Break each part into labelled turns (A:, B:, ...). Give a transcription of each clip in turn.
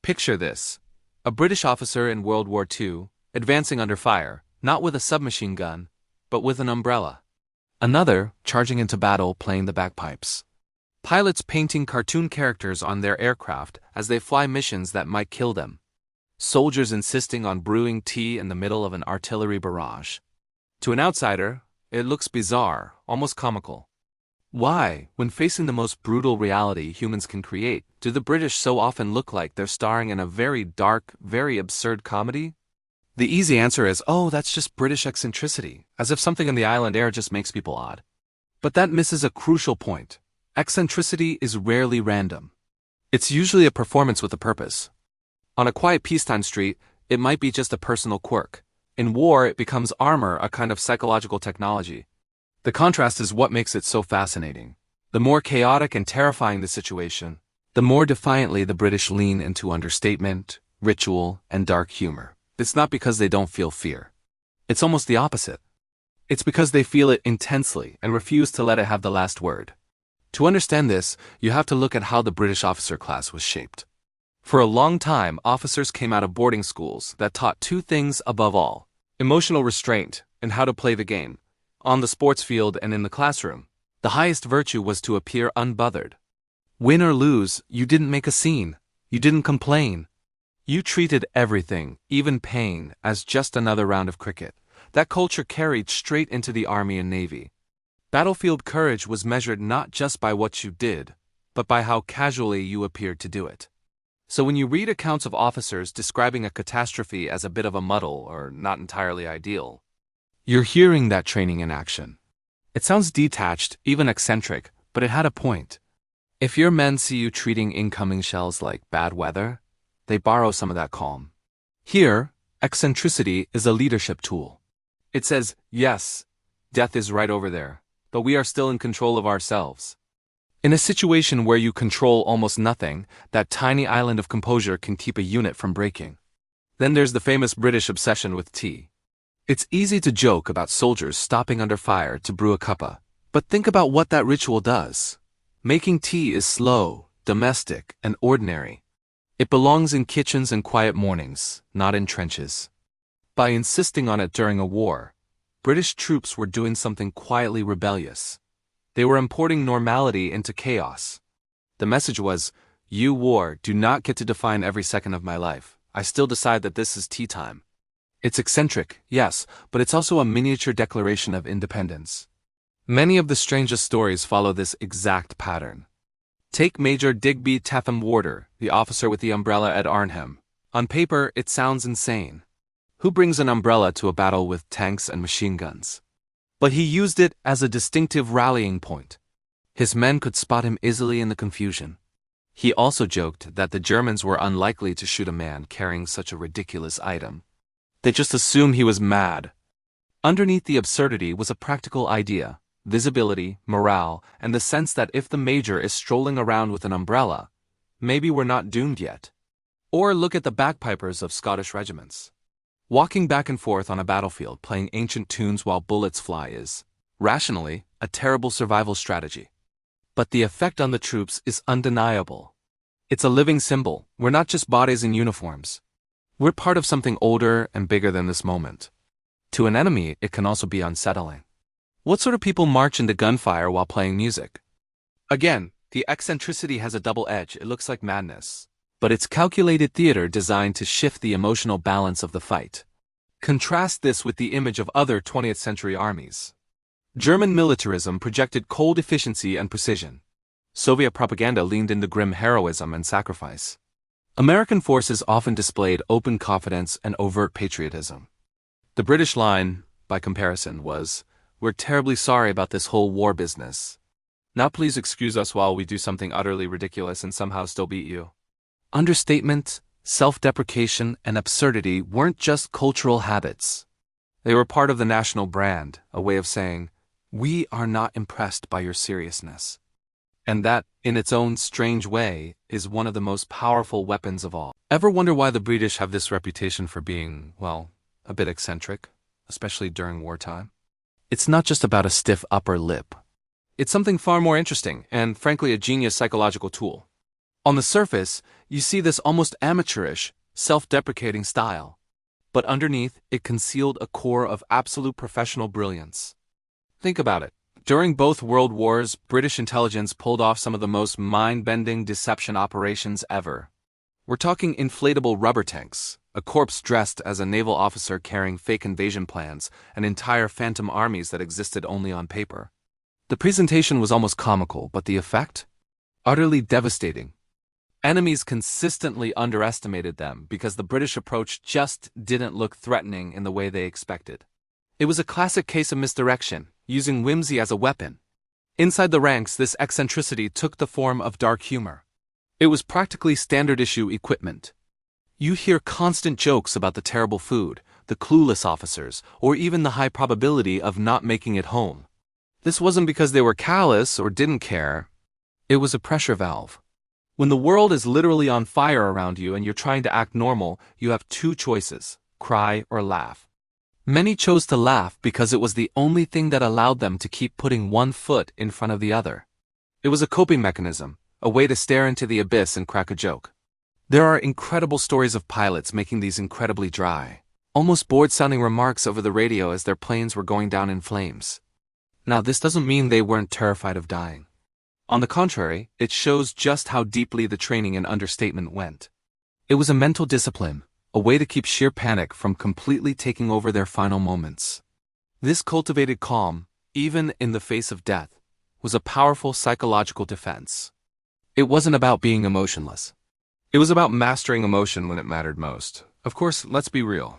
A: Picture this. A British officer in World War II, advancing under fire, not with a submachine gun, but with an umbrella. Another, charging into battle playing the bagpipes. Pilots painting cartoon characters on their aircraft as they fly missions that might kill them. Soldiers insisting on brewing tea in the middle of an artillery barrage. To an outsider, it looks bizarre, almost comical. Why, when facing the most brutal reality humans can create, do the British so often look like they're starring in a very dark, very absurd comedy? The easy answer is, oh, that's just British eccentricity, as if something in the island air just makes people odd. But that misses a crucial point. Eccentricity is rarely random. It's usually a performance with a purpose. On a quiet peacetime street, it might be just a personal quirk. In war, it becomes armor, a kind of psychological technology. The contrast is what makes it so fascinating. The more chaotic and terrifying the situation, the more defiantly the British lean into understatement, ritual, and dark humor. It's not because they don't feel fear. It's almost the opposite. It's because they feel it intensely and refuse to let it have the last word. To understand this, you have to look at how the British officer class was shaped. For a long time, officers came out of boarding schools that taught two things above all: emotional restraint and how to play the game. On the sports field and in the classroom, the highest virtue was to appear unbothered. Win or lose, you didn't make a scene. You didn't complain. You treated everything, even pain, as just another round of cricket. That culture carried straight into the Army and Navy. Battlefield courage was measured not just by what you did, but by how casually you appeared to do it. So when you read accounts of officers describing a catastrophe as a bit of a muddle or not entirely ideal, you're hearing that training in action. It sounds detached, even eccentric, but it had a point. If your men see you treating incoming shells like bad weather, they borrow some of that calm. Here, eccentricity is a leadership tool. It says, yes, death is right over there, but we are still in control of ourselves. In a situation where you control almost nothing, that tiny island of composure can keep a unit from breaking. Then there's the famous British obsession with tea. It's easy to joke about soldiers stopping under fire to brew a cuppa, but think about what that ritual does. Making tea is slow, domestic, and ordinary. It belongs in kitchens and quiet mornings, not in trenches. By insisting on it during a war, British troops were doing something quietly rebellious. They were importing normality into chaos. The message was, you war do not get to define every second of my life. I still decide that this is tea time. It's eccentric, yes, but it's also a miniature declaration of independence. Many of the strangest stories follow this exact pattern. Take Major Digby Tatham Warder, the officer with the umbrella at Arnhem. On paper, it sounds insane. Who brings an umbrella to a battle with tanks and machine guns? But he used it as a distinctive rallying point. His men could spot him easily in the confusion. He also joked that the Germans were unlikely to shoot a man carrying such a ridiculous item. They just assumed he was mad. Underneath the absurdity was a practical idea: visibility, morale, and the sense that if the major is strolling around with an umbrella, maybe we're not doomed yet. Or look at the bagpipers of Scottish regiments. Walking back and forth on a battlefield playing ancient tunes while bullets fly is, rationally, a terrible survival strategy. But the effect on the troops is undeniable. It's a living symbol. We're not just bodies in uniforms. We're part of something older and bigger than this moment. To an enemy, it can also be unsettling. What sort of people march into gunfire while playing music? Again, the eccentricity has a double edge. It looks like madness. But it's calculated theater designed to shift the emotional balance of the fight. Contrast this with the image of other 20th century armies. German militarism projected cold efficiency and precision. Soviet propaganda leaned into grim heroism and sacrifice. American forces often displayed open confidence and overt patriotism. The British line, by comparison, was, "We're terribly sorry about this whole war business. Now please excuse us while we do something utterly ridiculous and somehow still beat you." Understatement, self-deprecation, and absurdity weren't just cultural habits. They were part of the national brand, a way of saying, we are not impressed by your seriousness. And that, in its own strange way, is one of the most powerful weapons of all. Ever wonder why the British have this reputation for being, well, a bit eccentric, especially during wartime? It's not just about a stiff upper lip. It's something far more interesting and, frankly, a genius psychological tool. On the surface, you see this almost amateurish, self-deprecating style. But underneath, it concealed a core of absolute professional brilliance. Think about it. During both World Wars, British intelligence pulled off some of the most mind-bending deception operations ever. We're talking inflatable rubber tanks, a corpse dressed as a naval officer carrying fake invasion plans, and entire phantom armies that existed only on paper. The presentation was almost comical, but the effect? Utterly devastating. Enemies consistently underestimated them because the British approach just didn't look threatening in the way they expected. It was a classic case of misdirection, using whimsy as a weapon. Inside the ranks, this eccentricity took the form of dark humor. It was practically standard-issue equipment. You hear constant jokes about the terrible food, the clueless officers, or even the high probability of not making it home. This wasn't because they were callous or didn't care. It was a pressure valve. When the world is literally on fire around you and you're trying to act normal, you have two choices: cry or laugh. Many chose to laugh because it was the only thing that allowed them to keep putting one foot in front of the other. It was a coping mechanism, a way to stare into the abyss and crack a joke. There are incredible stories of pilots making these incredibly dry, almost bored-sounding remarks over the radio as their planes were going down in flames. Now, this doesn't mean they weren't terrified of dying. On the contrary, it shows just how deeply the training and understatement went. It was a mental discipline, a way to keep sheer panic from completely taking over their final moments. This cultivated calm, even in the face of death, was a powerful psychological defense. It wasn't about being emotionless. It was about mastering emotion when it mattered most. Of course, let's be real.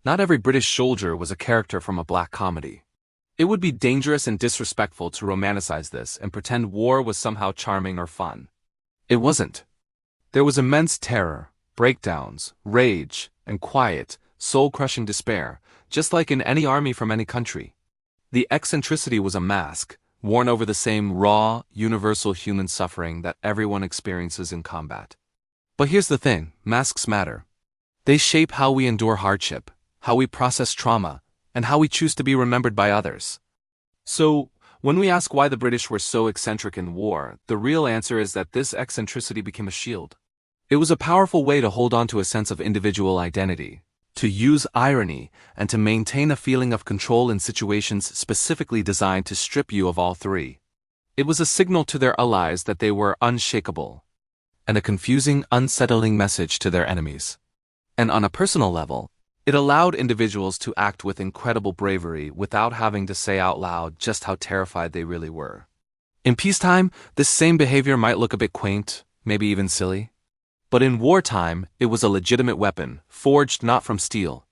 A: Not every British soldier was a character from a black comedy. It would be dangerous and disrespectful to romanticize this and pretend war was somehow charming or fun. It wasn't. There was immense terror, breakdowns, rage, and quiet, soul-crushing despair, just like in any army from any country. The eccentricity was a mask, worn over the same raw, universal human suffering that everyone experiences in combat. But here's the thing: masks matter. They shape how we endure hardship, how we process trauma, and how we choose to be remembered by others. So, when we ask why the British were so eccentric in war, the real answer is that this eccentricity became a shield. It was a powerful way to hold on to a sense of individual identity, to use irony, and to maintain a feeling of control in situations specifically designed to strip you of all three. It was a signal to their allies that they were unshakable, and a confusing, unsettling message to their enemies. And on a personal level, it allowed individuals to act with incredible bravery without having to say out loud just how terrified they really were. In peacetime, this same behavior might look a bit quaint, maybe even silly. But in wartime, it was a legitimate weapon, forged not from steel,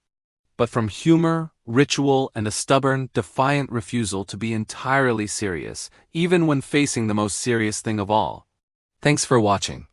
A: but from humor, ritual, and a stubborn, defiant refusal to be entirely serious, even when facing the most serious thing of all. Thanks for watching.